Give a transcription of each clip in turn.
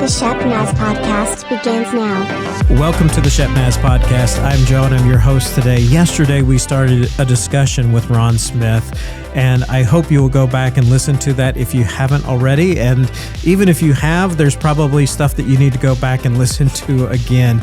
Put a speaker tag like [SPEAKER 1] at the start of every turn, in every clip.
[SPEAKER 1] The Shep Naz Podcast begins now.
[SPEAKER 2] Welcome to the Shep Naz Podcast. I'm Joe and I'm your host today. Yesterday we started a discussion with Ron Smith, and I hope you will go back and listen to that if you haven't already. And even if you have, there's probably stuff that you need to go back and listen to again.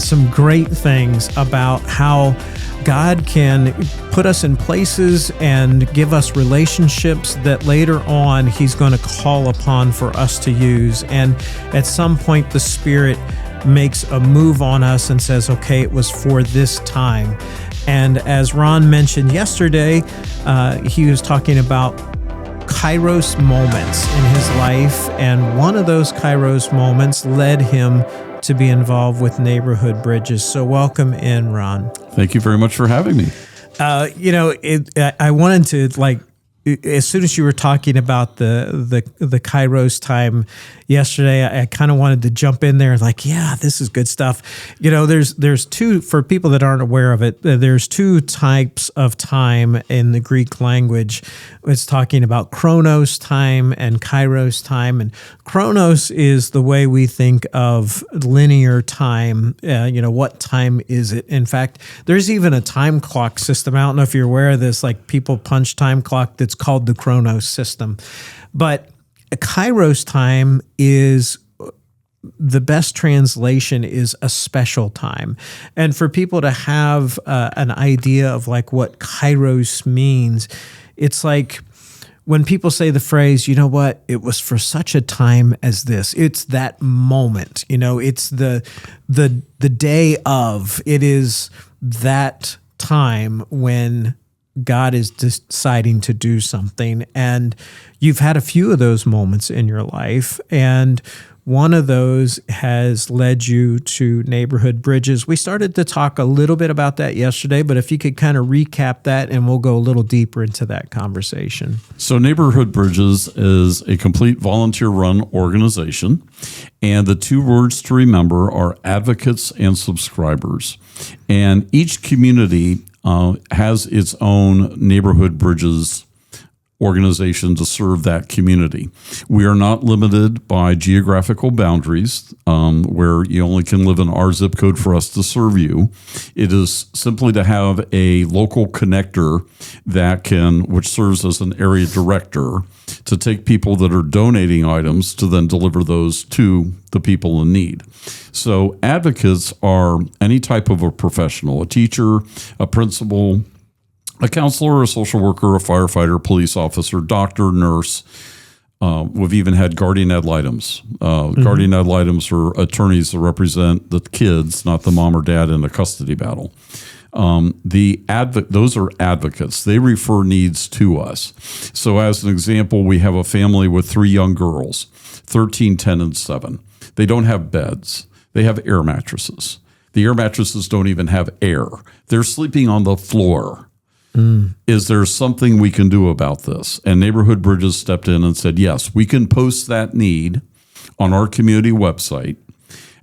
[SPEAKER 2] Some great things about how God can put us in places and give us relationships that later on He's going to call upon for us to use. And at some point, the Spirit makes a move on us and says, okay, it was for this time. And as Ron mentioned yesterday, he was talking about Kairos moments in his life. And one of those Kairos moments led him to be involved with Neighborhood Bridges. So welcome in, Ron.
[SPEAKER 3] Thank you very much for having me.
[SPEAKER 2] I wanted to, as soon as you were talking about the Kairos time yesterday, I kind of wanted to jump in there and this is good stuff. There's two, for people that aren't aware of it, there's two types of time in the Greek language. It's talking about Chronos time and Kairos time. And Chronos is the way we think of linear time. What time is it? In fact, there's even a time clock system. I don't know if you're aware of this, like people punch time clock that's called the Chronos system. But a Kairos time is, the best translation is a special time. And for people to have an idea of what Kairos means, it's like when people say the phrase, you know what, it was for such a time as this. It's that moment, it's the day of, it is that time when God is deciding to do something. And you've had a few of those moments in your life. And one of those has led you to Neighborhood Bridges. We started to talk a little bit about that yesterday, but if you could kind of recap that, and we'll go a little deeper into that conversation.
[SPEAKER 3] So Neighborhood Bridges is a complete volunteer-run organization. And the two words to remember are advocates and subscribers. And each community has its own Neighborhood Bridges organization to serve that community. We are not limited by geographical boundaries where you only can live in our zip code for us to serve you. It is simply to have a local connector which serves as an area director to take people that are donating items to then deliver those to the people in need. So advocates are any type of a professional, a teacher, a principal, a counselor, a social worker, a firefighter, police officer, doctor, nurse. We've even had guardian ad litems. Guardian ad litems are attorneys that represent the kids, not the mom or dad in a custody battle. Those are advocates. They refer needs to us. So as an example, we have a family with 3 young girls, 13, 10, and 7. They don't have beds. They have air mattresses. The air mattresses don't even have air. They're sleeping on the floor. Is there something we can do about this? And Neighborhood Bridges stepped in and said, yes, we can post that need on our community website.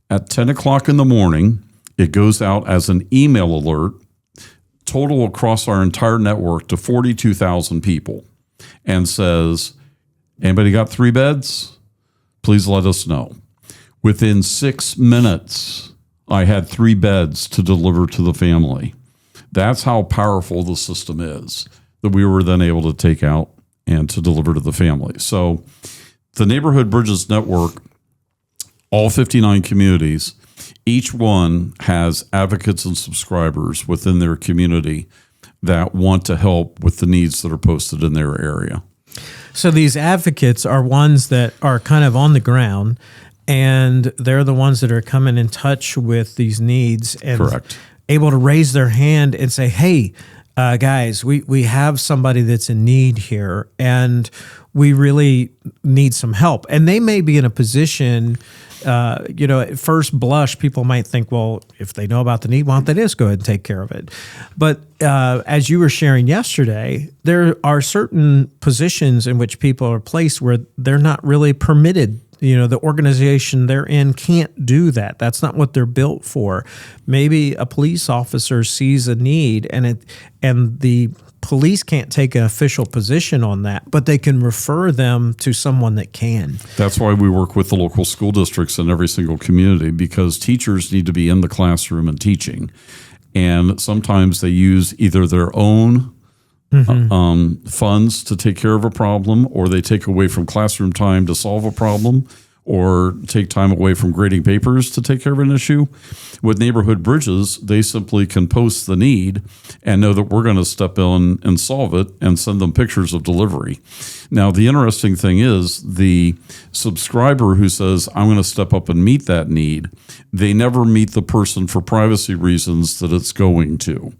[SPEAKER 3] At 10 o'clock in the morning, it goes out as an email alert, total across our entire network to 42,000 people, and says, anybody got 3 beds? Please let us know. Within 6 minutes, I had 3 beds to deliver to the family. That's how powerful the system is that we were then able to take out and to deliver to the family. So the Neighborhood Bridges Network, all 59 communities, each one has advocates and subscribers within their community that want to help with the needs that are posted in their area.
[SPEAKER 2] So these advocates are ones that are kind of on the ground, and they're the ones that are coming in touch with these needs and
[SPEAKER 3] Correct.
[SPEAKER 2] Able to raise their hand and say, hey, guys, we have somebody that's in need here, and we really need some help. And they may be in a position, at first blush, people might think, well, if they know about the need, why don't they just go ahead and take care of it? But as you were sharing yesterday, there are certain positions in which people are placed where they're not really permitted the organization they're in can't do that. That's not what they're built for. Maybe a police officer sees a need and the police can't take an official position on that, but they can refer them to someone that can.
[SPEAKER 3] That's why we work with the local school districts in every single community, because teachers need to be in the classroom and teaching. And sometimes they use either their own funds to take care of a problem, or they take away from classroom time to solve a problem, or take time away from grading papers to take care of an issue. With Neighborhood Bridges, they simply can post the need and know that we're going to step in and solve it and send them pictures of delivery. Now, the interesting thing is the subscriber who says, I'm going to step up and meet that need, they never meet the person for privacy reasons that it's going to.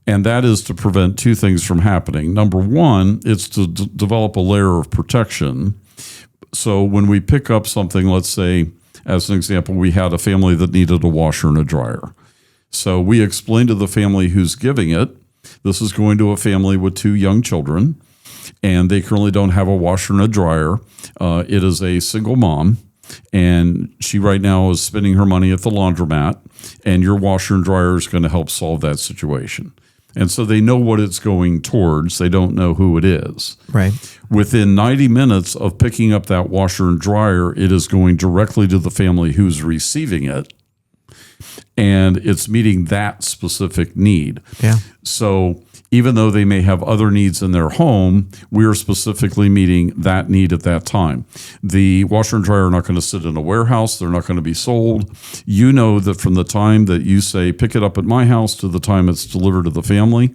[SPEAKER 3] And that is to prevent two things from happening. Number one, it's to develop a layer of protection. So when we pick up something, let's say, as an example, we had a family that needed a washer and a dryer. So we explained to the family who's giving it, this is going to a family with 2 young children, and they currently don't have a washer and a dryer. It is a single mom, and she right now is spending her money at the laundromat, and your washer and dryer is going to help solve that situation. And so they know what it's going towards. They don't know who it is.
[SPEAKER 2] Right.
[SPEAKER 3] Within 90 minutes of picking up that washer and dryer, it is going directly to the family who's receiving it. And it's meeting that specific need.
[SPEAKER 2] Yeah.
[SPEAKER 3] So even though they may have other needs in their home, we are specifically meeting that need at that time. The washer and dryer are not going to sit in a warehouse. They're not going to be sold. You know that from the time that you say, pick it up at my house, to the time it's delivered to the family,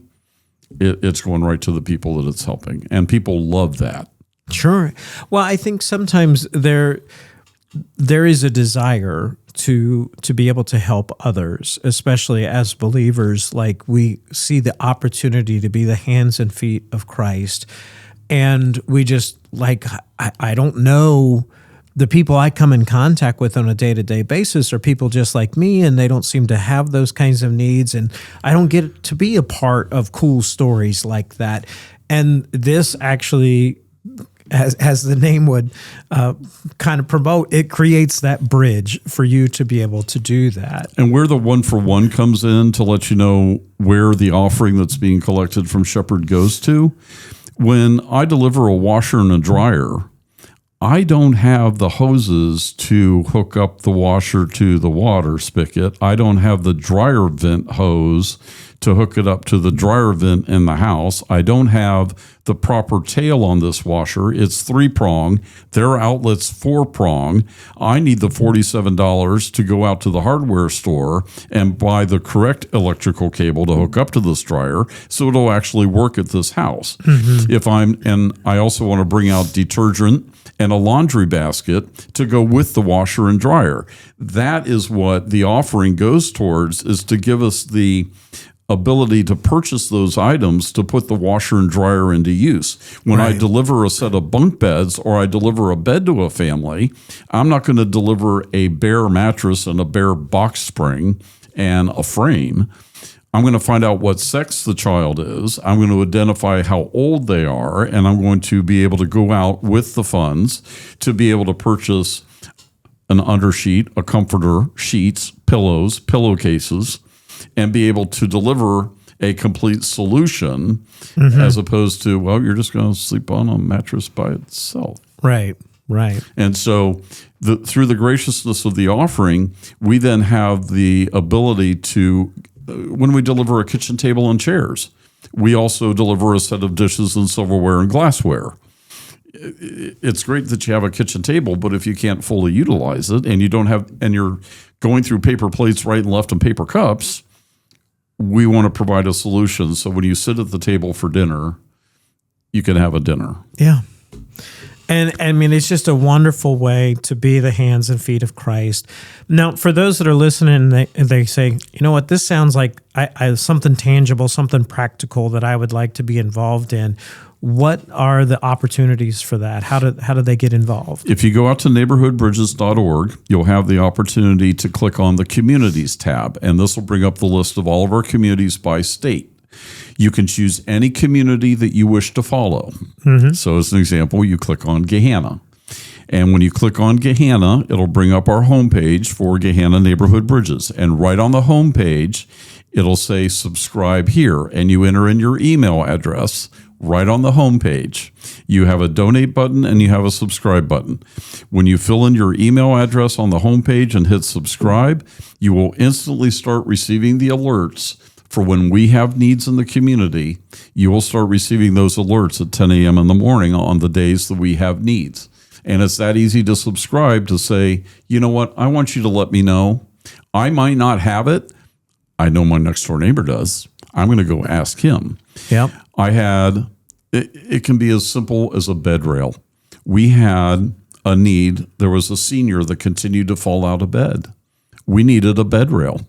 [SPEAKER 3] it's going right to the people that it's helping. And people love that.
[SPEAKER 2] Sure. Well, I think sometimes there is a desire to be able to help others, especially as believers. Like, we see the opportunity to be the hands and feet of Christ. And we just, like, I don't know, the people I come in contact with on a day-to-day basis are people just like me, and they don't seem to have those kinds of needs. And I don't get to be a part of cool stories like that. And this actually, as the name would kind of promote, it creates that bridge for you to be able to do that.
[SPEAKER 3] And where the 1-for-1 comes in to let you know where the offering that's being collected from Shepherd goes to, when I deliver a washer and a dryer, I don't have the hoses to hook up the washer to the water spigot. I don't have the dryer vent hose to hook it up to the dryer vent in the house. I don't have the proper tail on this washer. It's 3-prong. Their outlet's 4-prong. I need the $47 to go out to the hardware store and buy the correct electrical cable to hook up to this dryer so it'll actually work at this house. And I also want to bring out detergent and a laundry basket to go with the washer and dryer. That is what the offering goes towards, is to give us the ability to purchase those items to put the washer and dryer into use. When I deliver a set of bunk beds or I deliver a bed to a family, I'm not going to deliver a bare mattress and a bare box spring and a frame. I'm going to find out what sex the child is. I'm going to identify how old they are, and I'm going to be able to go out with the funds to be able to purchase an undersheet, a comforter, sheets, pillows, pillowcases, and be able to deliver a complete solution as opposed to, well, you're just going to sleep on a mattress by itself.
[SPEAKER 2] Right.
[SPEAKER 3] And so through the graciousness of the offering, we then have the ability to, when we deliver a kitchen table and chairs, we also deliver a set of dishes and silverware and glassware. It's great that you have a kitchen table, but if you can't fully utilize it and you're going through paper plates right and left and paper cups, we want to provide a solution so when you sit at the table for dinner, you can have a dinner.
[SPEAKER 2] Yeah. And I mean, it's just a wonderful way to be the hands and feet of Christ. Now, for those that are listening, they say, you know what, this sounds like I something tangible, something practical that I would like to be involved in. What are the opportunities for that? How do they get involved?
[SPEAKER 3] If you go out to neighborhoodbridges.org, you'll have the opportunity to click on the Communities tab, and this will bring up the list of all of our communities by state. You can choose any community that you wish to follow. So as an example, you click on Gahanna. And when you click on Gehanna, it'll bring up our homepage for Gehanna Neighborhood Bridges. And right on the homepage, it'll say subscribe here. And you enter in your email address right on the homepage. You have a donate button and you have a subscribe button. When you fill in your email address on the homepage and hit subscribe, you will instantly start receiving the alerts for when we have needs in the community. You will start receiving those alerts at 10 a.m. in the morning on the days that we have needs. And it's that easy to subscribe to say, you know what, I want you to let me know. I might not have it. I know my next door neighbor does. I'm going to go ask him.
[SPEAKER 2] Yep.
[SPEAKER 3] It can be as simple as a bed rail. We had a need. There was a senior that continued to fall out of bed. We needed a bed rail.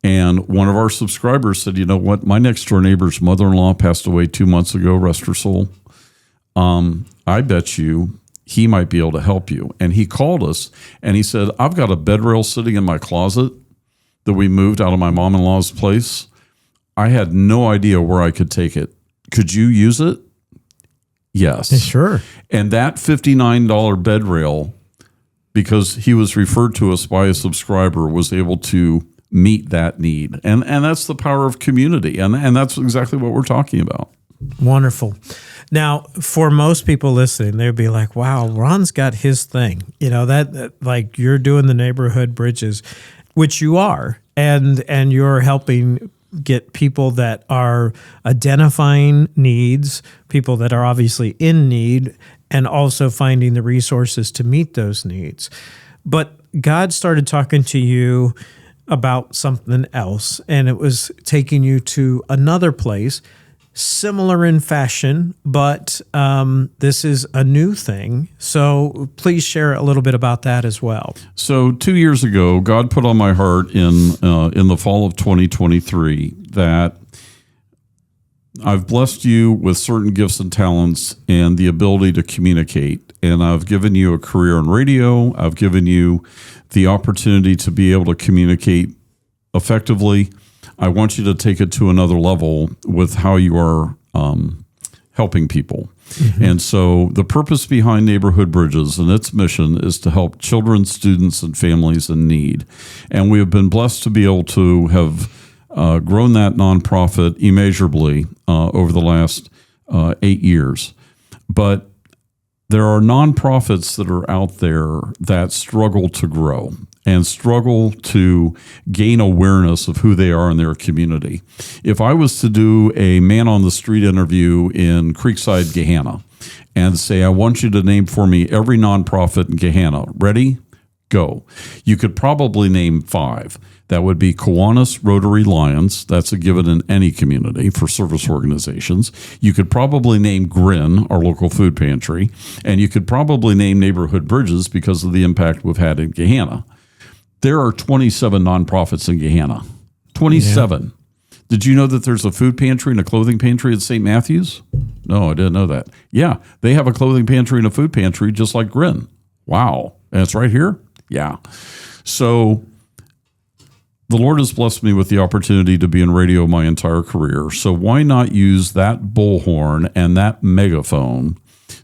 [SPEAKER 3] And one of our subscribers said, you know what, my next door neighbor's mother-in-law passed away 2 months ago, rest her soul. I bet you he might be able to help you. And he called us and he said, I've got a bed rail sitting in my closet that we moved out of my mom-in-law's place. I had no idea where I could take it. Could you use it? Yes.
[SPEAKER 2] Sure.
[SPEAKER 3] And that $59 bed rail, because he was referred to us by a subscriber, was able to meet that need. And that's the power of community. And that's exactly what we're talking about.
[SPEAKER 2] Wonderful. Now, for most people listening, they'd be like, wow, Ron's got his thing. You know, that like you're doing the neighborhood bridges, which you are, and you're helping get people that are identifying needs, people that are obviously in need, and also finding the resources to meet those needs. But God started talking to you about something else, and it was taking you to another place, similar in fashion, but this is a new thing. So please share a little bit about that as well.
[SPEAKER 3] So 2 years ago, God put on my heart in the fall of 2023 that I've blessed you with certain gifts and talents and the ability to communicate. And I've given you a career in radio. I've given you the opportunity to be able to communicate effectively. I want you to take it to another level with how you are helping people. Mm-hmm. And so the purpose behind Neighborhood Bridges and its mission is to help children, students, and families in need. And we have been blessed to be able to have grown that nonprofit immeasurably over the last 8 years. But there are nonprofits that are out there that struggle to grow and struggle to gain awareness of who they are in their community. If I was to do a man-on-the-street interview in Creekside, Gehanna, and say, I want you to name for me every nonprofit in Gehanna. Ready? Go. You could probably name 5. That would be Kiwanis Rotary Lions. That's a given in any community for service organizations. You could probably name Grin, our local food pantry, and you could probably name Neighborhood Bridges because of the impact we've had in Gehanna. There are 27 nonprofits in Gehanna. 27. Yeah. Did you know that there's a food pantry and a clothing pantry at St. Matthew's? No, I didn't know that. Yeah, they have a clothing pantry and a food pantry just like Grin. Wow. And it's right here? Yeah. So the Lord has blessed me with the opportunity to be in radio my entire career. So why not use that bullhorn and that megaphone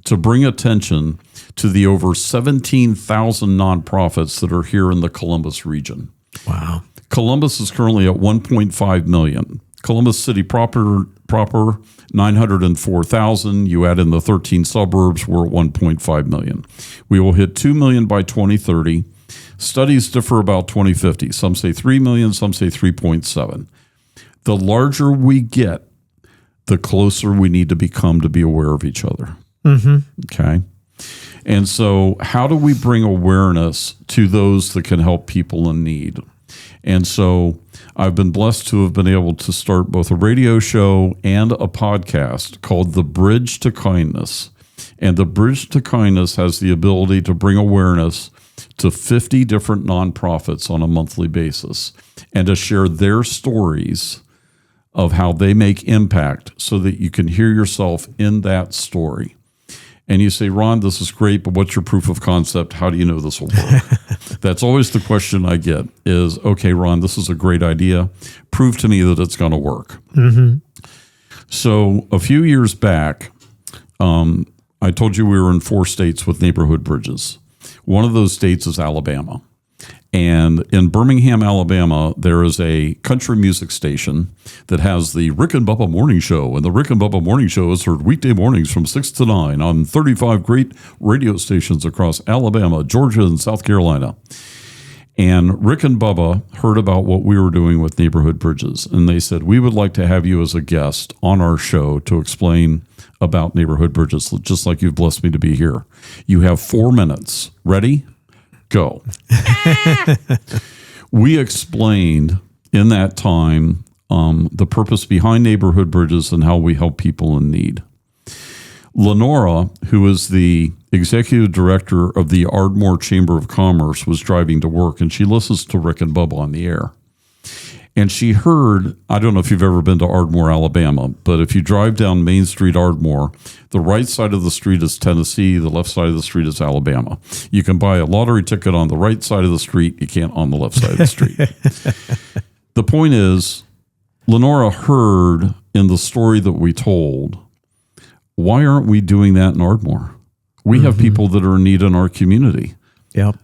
[SPEAKER 3] to bring attention to the over 17,000 nonprofits that are here in the Columbus region?
[SPEAKER 2] Wow.
[SPEAKER 3] Columbus is currently at 1.5 million. Columbus City proper 904,000. You add in the 13 suburbs, we're at 1.5 million. We will hit 2 million by 2030. Studies differ about 2050. Some say 3 million, some say 3.7. The larger we get, the closer we need to become to be aware of each other. Mm-hmm. Okay. And so how do we bring awareness to those that can help people in need? And so I've been blessed to have been able to start both a radio show and a podcast called The Bridge to Kindness. And The Bridge to Kindness has the ability to bring awareness to 50 different nonprofits on a monthly basis and to share their stories of how they make impact so that you can hear yourself in that story. And you say, Ron, this is great, but what's your proof of concept? How do you know this will work? That's always the question I get is, okay, Ron, this is a great idea. Prove to me that it's going to work. Mm-hmm. So a few years back, I told you we were in 4 states with neighborhood bridges. One of those states is Alabama. And in Birmingham, Alabama, there is a country music station that has the Rick and Bubba Morning Show. And the Rick and Bubba Morning Show is heard weekday mornings from 6 to 9 on 35 great radio stations across Alabama, Georgia, and South Carolina. And Rick and Bubba heard about what we were doing with neighborhood bridges. And they said, we would like to have you as a guest on our show to explain about neighborhood bridges, just like you've blessed me to be here. You have 4 minutes. Ready? Go. We explained in that time the purpose behind neighborhood bridges and how we help people in need. Lenora, who is the executive director of the Ardmore Chamber of Commerce, was driving to work, and she listens to Rick and Bubba on the air. And she heard, I don't know if you've ever been to Ardmore, Alabama, but if you drive down Main Street, Ardmore, the right side of the street is Tennessee, the left side of the street is Alabama. You can buy a lottery ticket on the right side of the street, you can't on the left side of the street. The point is, Lenora heard in the story that we told, why aren't we doing that in Ardmore? We have people that are in need in our community.
[SPEAKER 2] Yep.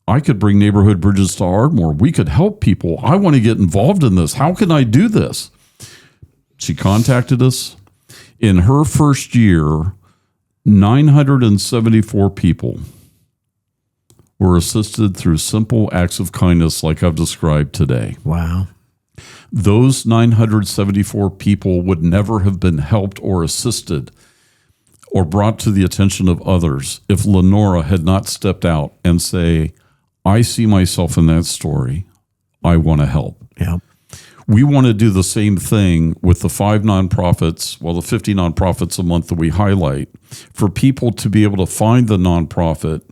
[SPEAKER 3] I could bring neighborhood bridges to Ardmore. We could help people. I want to get involved in this. How can I do this? She contacted us. In her first year, 974 people were assisted through simple acts of kindness like I've described today.
[SPEAKER 2] Wow.
[SPEAKER 3] Those 974 people would never have been helped or assisted or brought to the attention of others if Lenora had not stepped out and say, I see myself in that story. I want to help.
[SPEAKER 2] Yeah.
[SPEAKER 3] We want to do the same thing with the 5 nonprofits, the 50 nonprofits a month that we highlight, for people to be able to find the nonprofit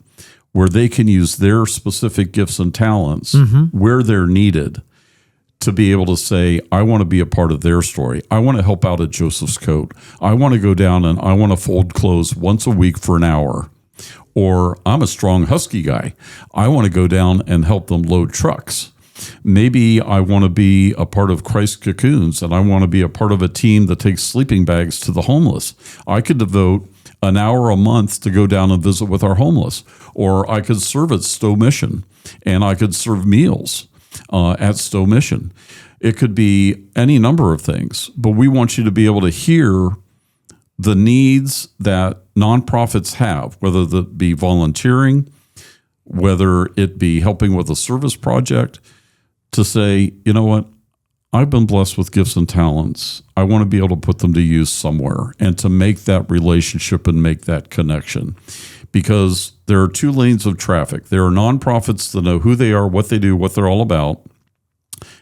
[SPEAKER 3] where they can use their specific gifts and talents where they're needed to be able to say, I want to be a part of their story. I want to help out at Joseph's Coat. I want to go down and I want to fold clothes once a week for an hour. Or I'm a strong husky guy. I want to go down and help them load trucks. Maybe I want to be a part of Christ Cocoons and I want to be a part of a team that takes sleeping bags to the homeless. I could devote an hour a month to go down and visit with our homeless. Or I could serve at Stowe Mission and I could serve meals at Stowe Mission. It could be any number of things, but we want you to be able to hear the needs that nonprofits have, whether that be volunteering, whether it be helping with a service project, to say, you know what, I've been blessed with gifts and talents. I want to be able to put them to use somewhere and to make that relationship and make that connection. Because there are 2 lanes of traffic. There are nonprofits that know who they are, what they do, what they're all about.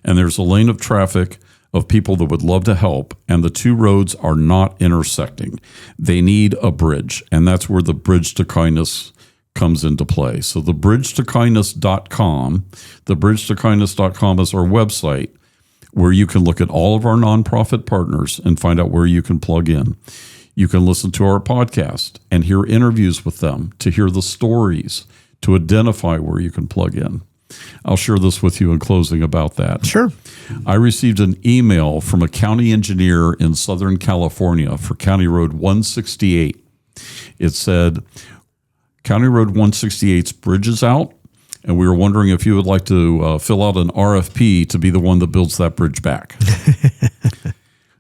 [SPEAKER 3] And there's a lane of traffic of people that would love to help, and the 2 roads are not intersecting. They need a bridge, and that's where the Bridge to Kindness comes into play. So the bridgetokindness.com is our website where you can look at all of our nonprofit partners and find out where you can plug in. You can listen to our podcast and hear interviews with them, to hear the stories, to identify where you can plug in. I'll share this with you in closing about that.
[SPEAKER 2] Sure.
[SPEAKER 3] I received an email from a county engineer in Southern California for County Road 168. It said, County Road 168's bridge is out, and we were wondering if you would like to fill out an RFP to be the one that builds that bridge back.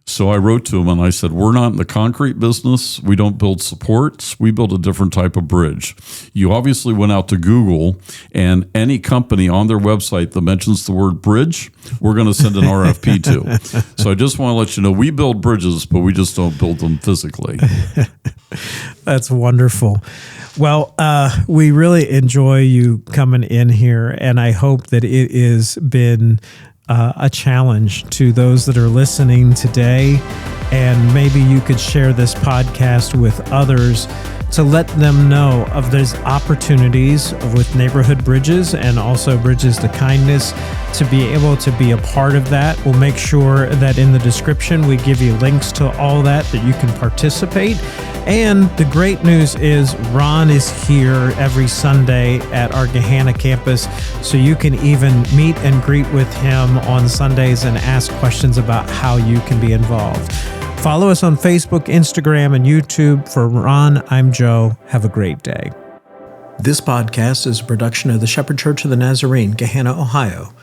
[SPEAKER 3] So I wrote to him and I said, we're not in the concrete business. We don't build supports. We build a different type of bridge. You obviously went out to Google, and any company on their website that mentions the word bridge, we're going to send an RFP to. So I just want to let you know, we build bridges, but we just don't build them physically.
[SPEAKER 2] That's wonderful. Well, we really enjoy you coming in here, and I hope that it has been a challenge to those that are listening today, and maybe you could share this podcast with others to let them know of those opportunities with neighborhood bridges and also Bridges to Kindness to be able to be a part of that. We'll make sure that in the description we give you links to all that you can participate. And the great news is Ron is here every Sunday at our Gahanna campus, so you can even meet and greet with him on Sundays and ask questions about how you can be involved. Follow us on Facebook, Instagram, and YouTube. For Ron, I'm Joe. Have a great day. This podcast is a production of the Shepherd Church of the Nazarene, Gahanna, Ohio.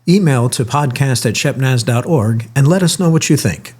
[SPEAKER 2] Email to podcast@shepnaz.org and let us know what you think.